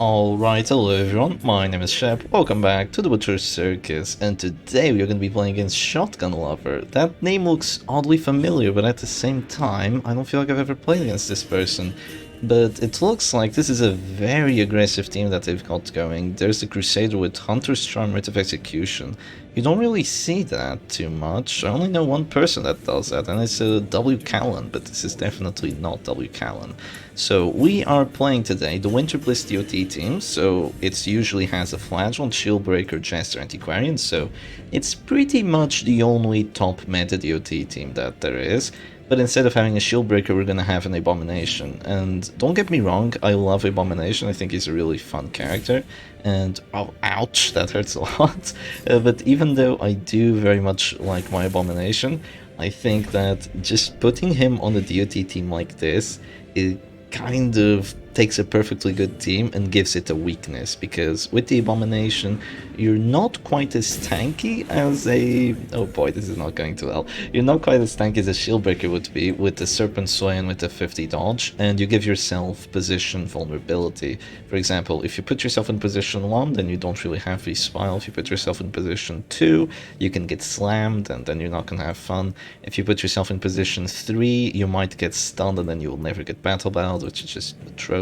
Alright, hello everyone, my name is Shep, welcome back to the Butcher's Circus, and today we are going to be playing against Shotgun Lover. That name looks oddly familiar, but at the same time, I don't feel like I've ever played against this person. But it looks like this is a very aggressive team that they've got going. There's the Crusader with Hunter's Charm, Rite of Execution. You don't really see that too much. I only know one person that does that, and it's W. Callan, but this is definitely not W. Callan. So we are playing today the Wynterbliss DoT team, so it usually has a Flagellant, Shieldbreaker, Jester, Antiquarian, so it's pretty much the only top meta DoT team that there is. But instead of having a Shieldbreaker, we're gonna have an Abomination. And don't get me wrong, I love Abomination, I think he's a really fun character. And, oh, ouch, that hurts a lot. But even though I do very much like my Abomination, I think that just putting him on a DoT team like this, it kind of takes a perfectly good team and gives it a weakness, because with the Abomination you're not quite as tanky as a... oh boy, this is not going too well. You're not quite as tanky as a Shieldbreaker would be with the Serpent Sway and with the 50 dodge, and you give yourself position vulnerability. For example, if you put yourself in position 1, then you don't really have Respile. If you put yourself in position 2, you can get slammed and then you're not gonna have fun. If you put yourself in position 3, you might get stunned and then you'll never get battle bowed, which is just atrocious.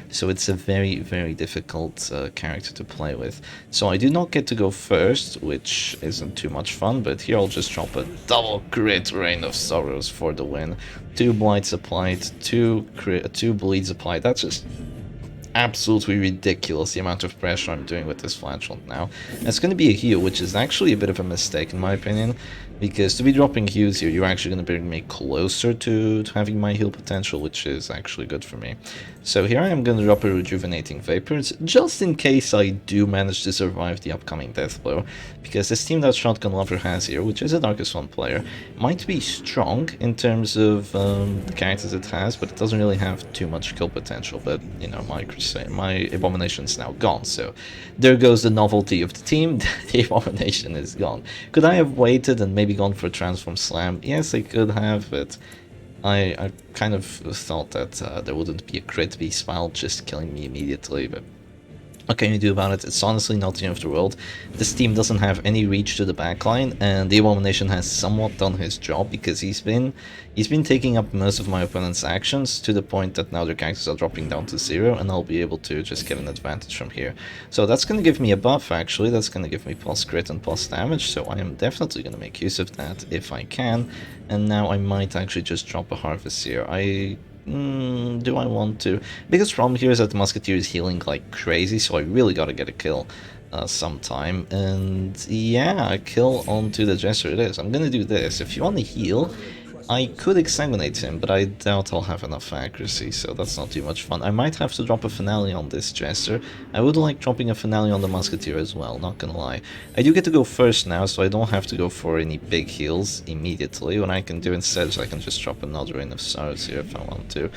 So it's a very, very difficult character to play with. So I do not get to go first, which isn't too much fun, but here I'll just drop a double crit Reign of Sorrows for the win. 2 blights applied, 2 bleeds applied. That's just absolutely ridiculous, the amount of pressure I'm doing with this Flagellant now. And it's going to be a heal, which is actually a bit of a mistake in my opinion, because to be dropping heals here, you're actually going to bring me closer to having my heal potential, which is actually good for me. So here I am going to drop a Rejuvenating Vapors, just in case I do manage to survive the upcoming death blow, because this team that Shotgun Lover has here, which is a Darkest One player, might be strong in terms of the characters it has, but it doesn't really have too much kill potential. But, you know, my Abomination is now gone, so there goes the novelty of the team. The Abomination is gone. Could I have waited and maybe gone for a Transform Slam? Yes, I could have, but I kind of thought that there wouldn't be a crit V-Spile just killing me immediately, but what can you do about it? It's honestly not the end of the world. This team doesn't have any reach to the backline, and the Abomination has somewhat done his job, because he's been taking up most of my opponent's actions to the point that now their characters are dropping down to 0, and I'll be able to just get an advantage from here. So that's going to give me a buff, actually. That's going to give me plus crit and plus damage, so I am definitely going to make use of that if I can. And now I might actually just drop a Harvest here. Do I want to? Biggest problem here is that the Musketeer is healing like crazy, so I really gotta get a kill sometime. And yeah, a kill onto the Jester it is. I'm gonna do this. If you want to heal, I could Exsanguinate him, but I doubt I'll have enough accuracy, so that's not too much fun. I might have to drop a Finale on this Jester. I would like dropping a Finale on the Musketeer as well, not gonna lie. I do get to go first now, so I don't have to go for any big heals immediately. What I can do instead is I can just drop another Reign of Sorrows here if I want to.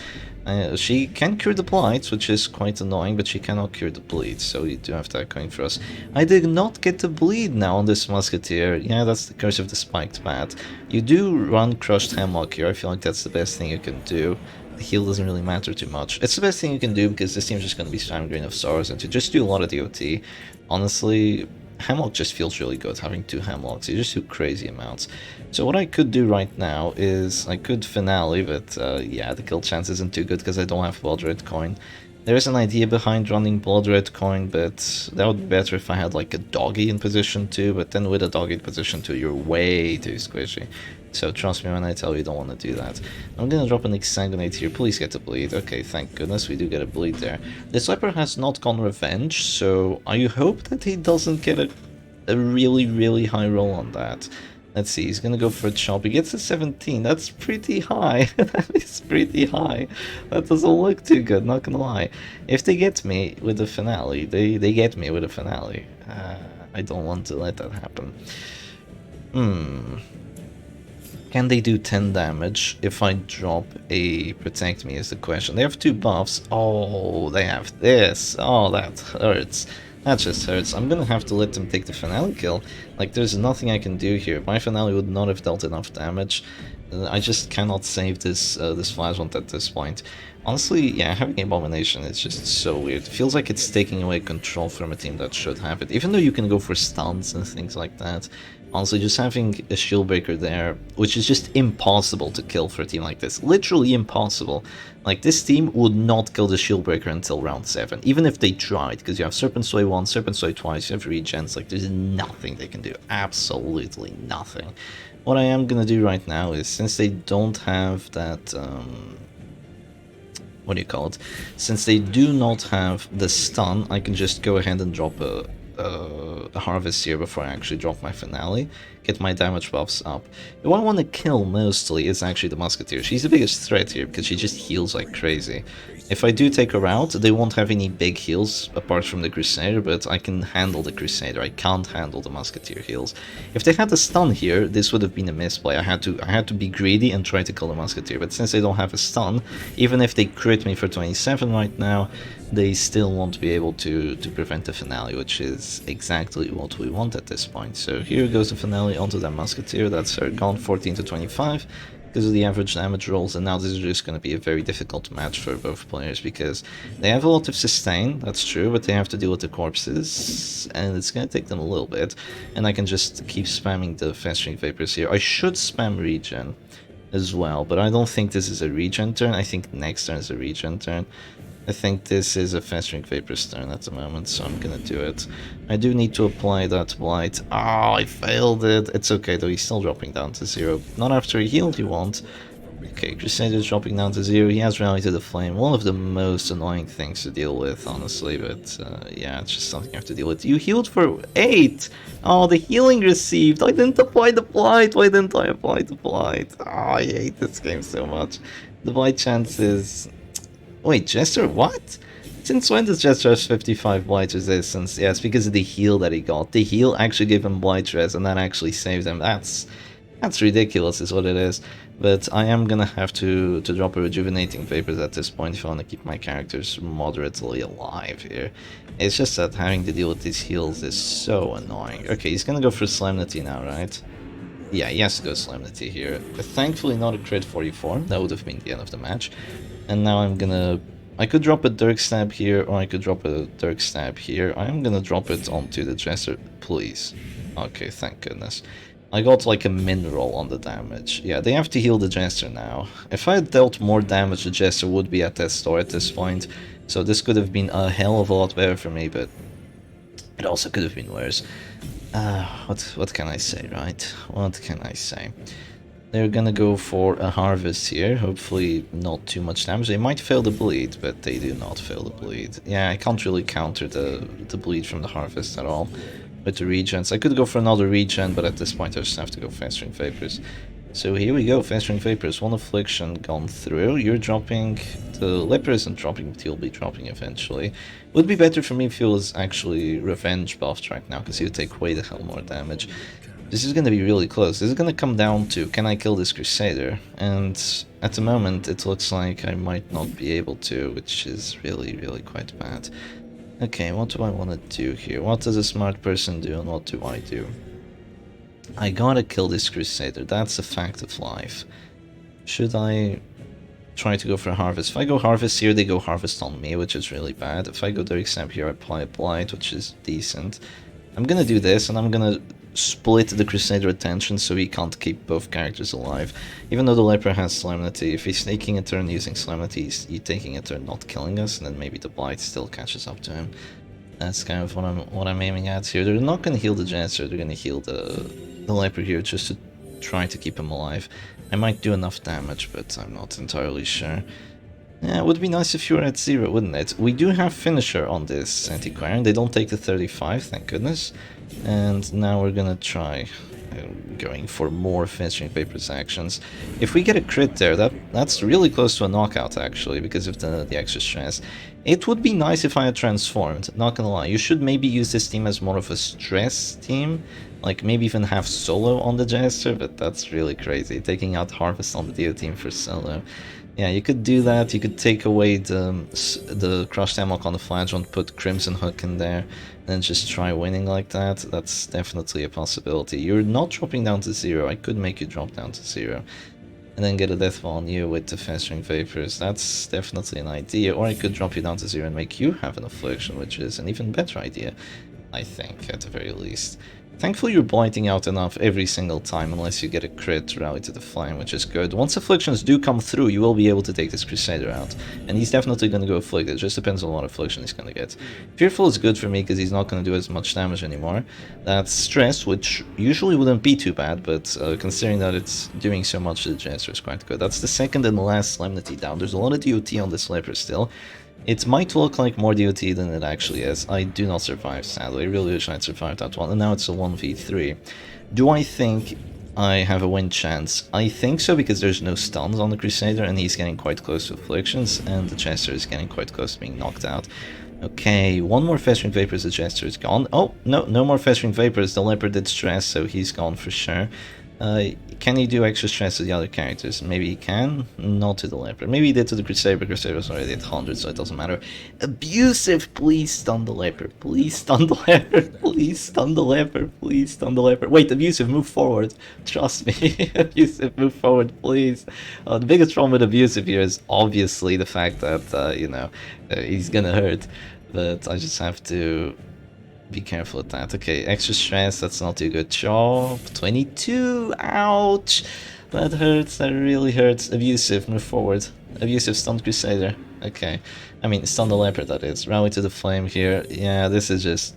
She can cure the blights, which is quite annoying, but she cannot cure the bleed, so you do have that going for us. I did not get the bleed now on this Musketeer. Yeah, that's the curse of the Spiked Bat. You do run Crushed Hemlock here. I feel like that's the best thing you can do. The heal doesn't really matter too much. It's the best thing you can do, because this team's just going to be spamming Reign of Sorrows, and to just do a lot of DoT, honestly, Hemlock just feels really good, having 2 Hemlocks. You just do crazy amounts. So what I could do right now is I could Finale, but yeah, the kill chance isn't too good because I don't have Blood Red Coin. There is an idea behind running Blood Red Coin, but that would be better if I had like a Doggy in position 2, but then with a Doggy in position 2 you're way too squishy. So trust me when I tell you don't want to do that. I'm gonna drop an Exsanguinate here, please get a bleed. Okay, thank goodness we do get a bleed there. The Swiper has not gone Revenge, so I hope that he doesn't get a really, really high roll on that. Let's see, he's gonna go for a chop. He gets a 17. That's pretty high. That is pretty high. That doesn't look too good, not gonna lie. If they get me with a Finale, they get me with a Finale. I don't want to let that happen. Can they do 10 damage if I drop a Protect Me is the question. They have 2 buffs. Oh, they have this. Oh, that hurts. That just hurts. I'm gonna have to let them take the Finale kill. Like, there's nothing I can do here. My Finale would not have dealt enough damage. I just cannot save this Flagellant at this point. Honestly, yeah, having Abomination is just so weird. It feels like it's taking away control from a team that should have it. Even though you can go for stuns and things like that, honestly, just having a shield breaker there, which is just impossible to kill for a team like this. Literally impossible. Like, this team would not kill the shield breaker until round 7, even if they tried, because you have Serpent Sway once, Serpent Sway twice, you have regens, like, there's nothing they can do. Absolutely nothing. What I am gonna do right now is, since they don't have that, what do you call it? Since they do not have the stun, I can just go ahead and drop a harvest here before I actually drop my finale, get my damage buffs up. Who I want to kill mostly is actually the Musketeer. She's the biggest threat here because she just heals like crazy. If I do take her out, they won't have any big heals apart from the Crusader, but I can handle the Crusader. I can't handle the Musketeer heals. If they had the stun here, this would have been a misplay. I had to be greedy and try to kill the Musketeer, but since they don't have a stun, even if they crit me for 27 right now, they still won't be able to prevent the finale, which is exactly what we want at this point. So here goes the finale onto that Musketeer. That's her gone 14 to 25 because of the average damage rolls, and now this is just going to be a very difficult match for both players because they have a lot of sustain, that's true, but they have to deal with the corpses, and it's going to take them a little bit, and I can just keep spamming the Festering Vapors here. I should spam regen as well, but I don't think this is a regen turn. I think next turn is a regen turn. I think this is a Festering Vapors turn at the moment, so I'm gonna do it. I do need to apply that blight. Oh, I failed it. It's okay though, he's still dropping down to 0. Not after he healed, you won't. Okay, Crusader's dropping down to 0. He has Rally to the Flame. One of the most annoying things to deal with, honestly, but yeah, it's just something you have to deal with. You healed for 8! Oh, the healing received! I didn't apply the blight! Why didn't I apply the blight? Oh, I hate this game so much. The blight chance is... Wait, Jester, what? Since when does Jester have 55 blight resistance? Yeah, it's because of the heal that he got. The heal actually gave him blight res, and that actually saved him. That's ridiculous is what it is. But I am gonna have to drop a Rejuvenating Vapors at this point if I want to keep my characters moderately alive here. It's just that having to deal with these heals is so annoying. Okay, he's gonna go for Solemnity now, right? Yeah, he has to go Solemnity here. But thankfully not a crit 44, that would have been the end of the match. And now I'm gonna... I could drop a Dirk Stab here, or I could drop a Dirk Stab here. I'm gonna drop it onto the Jester, please. Okay, thank goodness. I got like a mineral on the damage. Yeah, they have to heal the Jester now. If I had dealt more damage, the Jester would be at that store at this point. So this could have been a hell of a lot better for me, but it also could have been worse. What can I say, right? What can I say? They're gonna go for a harvest here, hopefully not too much damage. They might fail the bleed, but they do not fail the bleed. Yeah, I can't really counter the bleed from the harvest at all with the regens. I could go for another regen, but at this point I just have to go Festering Vapors. So here we go, Festering Vapors, 1 affliction gone through. You're dropping, the leper isn't dropping, but he'll be dropping eventually. Would be better for me if he was actually revenge buffed right now, because he would take way the hell more damage. This is going to be really close. This is going to come down to, can I kill this Crusader? And at the moment it looks like I might not be able to, which is really, really quite bad. Okay, what do I want to do here? What does a smart person do and what do I do? I gotta kill this Crusader, that's a fact of life. Should I try to go for a harvest? If I go harvest here, they go harvest on me, which is really bad. If I go Dirk Stab here, I apply a blight, which is decent. I'm gonna do this, and I'm gonna split the Crusader attention so he can't keep both characters alive. Even though the Leper has Solemnity, if he's taking a turn using Solemnity, he's taking a turn not killing us, and then maybe the blight still catches up to him. That's kind of what I'm aiming at here. They're not gonna heal the Jester, they're gonna heal the Leper here just to try to keep him alive. I might do enough damage, but I'm not entirely sure. Yeah, it would be nice if you were at 0, wouldn't it? We do have Finisher on this Antiquarian. They don't take the 35, thank goodness. And now we're gonna try going for more Festering Vapors actions. If we get a crit there, that's really close to a knockout actually, because of the extra stress. It would be nice if I had transformed, not gonna lie. You should maybe use this team as more of a stress team, like maybe even have solo on the Jester, but that's really crazy, taking out Harvest on the DoT team for solo. Yeah, you could do that, you could take away the Crushed Amok on the Flagellant, put Crimson Hook in there, and just try winning like that. That's definitely a possibility. You're not dropping down to 0, I could make you drop down to 0. and then get a death on you with the festering vapors. That's definitely an idea. Or I could drop you down to 0 and make you have an affliction, which is an even better idea, I think, at the very least. Thankfully you're blighting out enough every single time unless you get a crit rally to the flame, which is good. Once afflictions do come through, you will be able to take this Crusader out. And he's definitely going to go afflicted, it just depends on what affliction he's going to get. Fearful is good for me because he's not going to do as much damage anymore. That's Stress, which usually wouldn't be too bad, but considering that it's doing so much to the Jester, is quite good. That's the second and the last Solemnity down. There's a lot of DoT on this leper still. It might look like more DoT than it actually is. I do not survive, sadly. I really wish I'd survived that one. And now it's a 1v3. Do I think I have a win chance? I think so, because there's no stuns on the Crusader, and he's getting quite close to afflictions, and the Jester is getting quite close to being knocked out. Okay, one more Festering Vapors, the Jester is gone. Oh, no, no more Festering Vapors. The Leopard did Stress, so he's gone for sure. Can he do extra stress to the other characters? Maybe he can, not to the Leopard. Maybe he did to the Crusader, but Crusader was already at 100, so it doesn't matter. Abusive, please stun the Leopard. Please stun the Leopard. Please stun the Leopard. Please stun the Leopard. Wait, Abusive, move forward. Trust me. Abusive, move forward, please. The biggest problem with Abusive here is obviously the fact that, you know, he's gonna hurt. But I just have to be careful with that. Okay, extra stress, that's not too good. Chop, 22, ouch! That hurts, that really hurts. Abusive, move forward. Abusive, stun Crusader. Okay, I mean, stun the Leopard, that is. Rally to the flame here. Yeah, this is just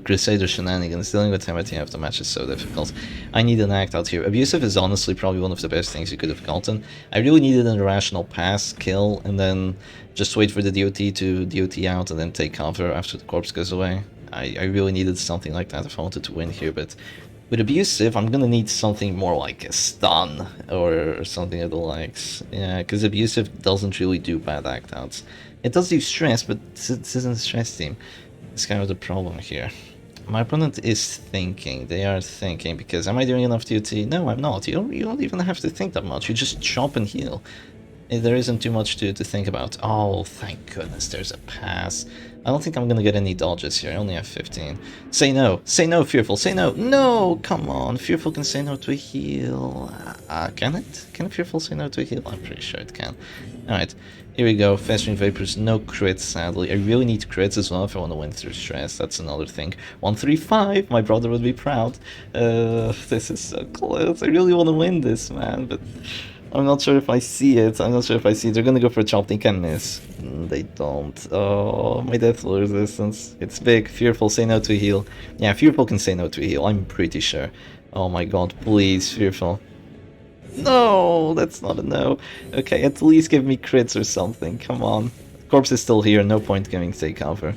Crusader shenanigans. Dealing with him at the end of the match is so difficult. I need an act out here. Abusive is honestly probably one of the best things you could have gotten. I really needed an irrational pass, kill, and then just wait for the DoT to DoT out and then take cover after the corpse goes away. I really needed something like that if I wanted to win here, but with Abusive, I'm gonna need something more like a stun or something of the likes. Yeah, because Abusive doesn't really do bad act outs. It does do stress, but this isn't a stress team. It's kind of the problem here. My opponent is thinking. They are thinking, because am I doing enough DoT? No, I'm not. You don't even have to think that much. You just chop and heal. There isn't too much to think about. Oh, thank goodness there's a pass. I don't think I'm gonna get any dodges here. I only have 15. Say no. Say no, Fearful. Say no. No! Come on. Fearful can say no to a heal. Can it? Can Fearful say no to a heal? I'm pretty sure it can. Alright. Here we go. Festering Vapors. No crits, sadly. I really need crits as well if I want to win through stress. That's another thing. 135. My brother would be proud. This is so close. I really want to win this, man, but I'm not sure if I see it. I'm not sure if I see it. They're gonna go for a chop. They can miss. They don't. Oh, my deathful resistance. It's big. Fearful, say no to a heal. Yeah, Fearful can say no to a heal. I'm pretty sure. Oh my god, please, Fearful. No, that's not a no. Okay, at least give me crits or something. Come on. Corpse is still here. No point giving take cover.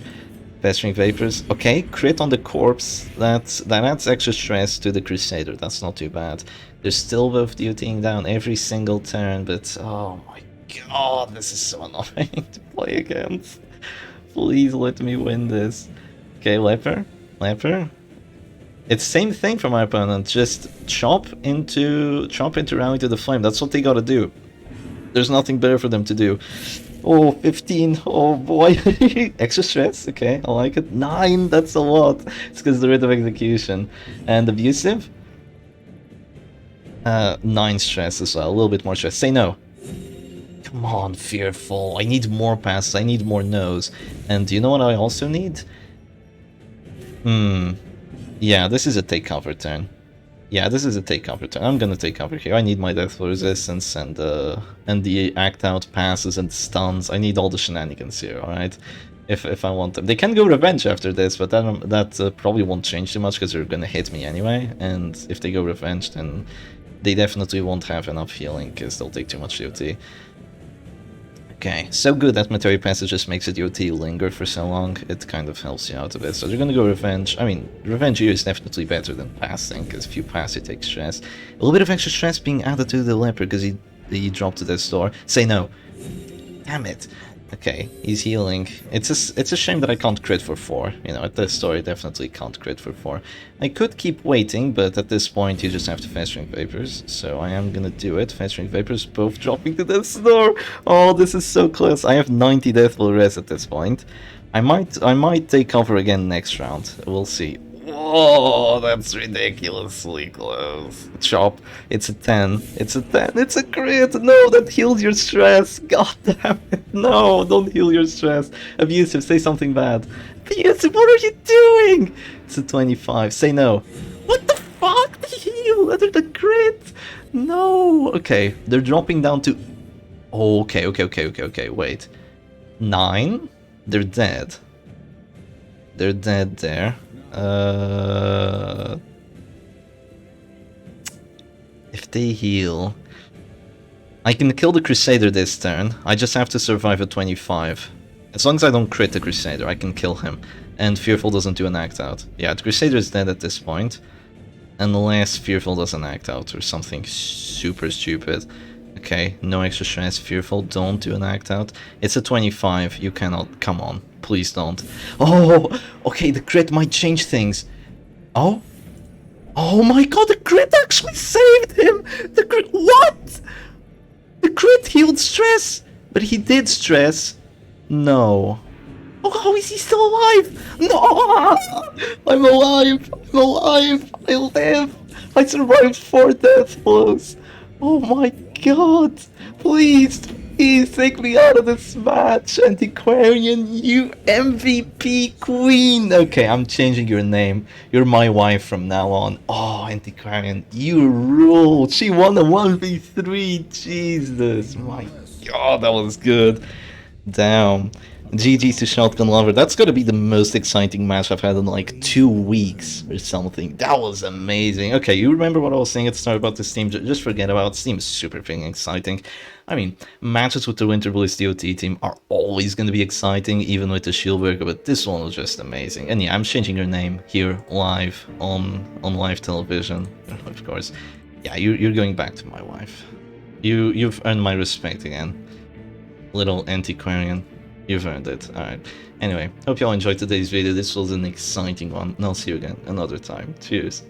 Festering Vapors. Okay, crit on the corpse. That adds extra stress to the Crusader. That's not too bad. They're still both DoTing down every single turn, but oh my god, this is so annoying to play against. Please let me win this. Okay, Leper. Leper. It's same thing for my opponent. Just chop into Rally to the Flame. That's what they gotta do. There's nothing better for them to do. Oh, 15. Oh boy. Extra stress. Okay, I like it. 9. That's a lot. It's because the Writ of Execution. And Abusive. 9 stress as well. A little bit more stress. Say no. Come on, Fearful. I need more passes. I need more no's. And do you know what I also need? Yeah, this is a take cover turn. Yeah, this is a take cover turn. I'm gonna take cover here. I need my deathful resistance and the act out passes and stuns. I need all the shenanigans here, alright? If I want them. They can go revenge after this, but that probably won't change too much because they're gonna hit me anyway. And if they go revenge, then they definitely won't have enough healing because they'll take too much DoT. Okay, so good that Material Passage just makes a DoT linger for so long, it kind of helps you out a bit. So they're gonna go Revenge. I mean, Revenge here is definitely better than passing, because if you pass you take stress. A little bit of extra stress being added to the Leopard because he dropped to the store. Say no. Damn it. Okay, he's healing. It's a shame that I can't crit for 4. You know, at this store I definitely can't crit for 4. I could keep waiting, but at this point you just have to Festering Vapors. So I am gonna do it. Festering Vapors, both dropping to the store. Oh, this is so close. I have 90 Deathful Res at this point. I might take cover again next round. We'll see. Oh, that's ridiculously close. Chop. It's a 10. It's a 10. It's a crit. No, that heals your stress. God damn it. No, don't heal your stress. Abusive, say something bad. Abusive, what are you doing? It's a 25. Say no. What the fuck? The heal under the crit. No. Okay, they're dropping down to... Oh, okay. Wait. 9? They're dead. They're dead there. If they heal... I can kill the Crusader this turn. I just have to survive a 25. As long as I don't crit the Crusader, I can kill him. And Fearful doesn't do an act out. Yeah, the Crusader is dead at this point. Unless Fearful doesn't act out or something super stupid. Okay, no extra stress. Fearful, don't do an act out. It's a 25. You cannot. Come on. Please don't. Oh, okay, the crit might change things. Oh? Oh my god, the crit actually saved him! The crit. What? The crit healed stress! But he did stress. No. Oh, how is he still alive? No! I'm alive! I'm alive! I live! I survived 4 death blows! Oh my god! Please, please take me out of this match, Antiquarian, you MVP queen! Okay, I'm changing your name. You're my wife from now on. Oh, Antiquarian, you rule! She won a 1v3! Jesus, my god, that was good. Damn. GG to Shotgun Lover. That's gonna be the most exciting match I've had in like 2 weeks or something. That was amazing. Okay, you remember what I was saying at the start about this team? Just forget about it. This team is super freaking exciting. I mean, matches with the Wynterbliss DoT team are always gonna be exciting, even with the Shieldbreaker, but this one was just amazing. And yeah, I'm changing your name here live on live television, of course. Yeah, you're going back to my wife. You've earned my respect again. Little Antiquarian. You've earned it. Alright. Anyway, hope y'all enjoyed today's video. This was an exciting one. And I'll see you again another time. Cheers.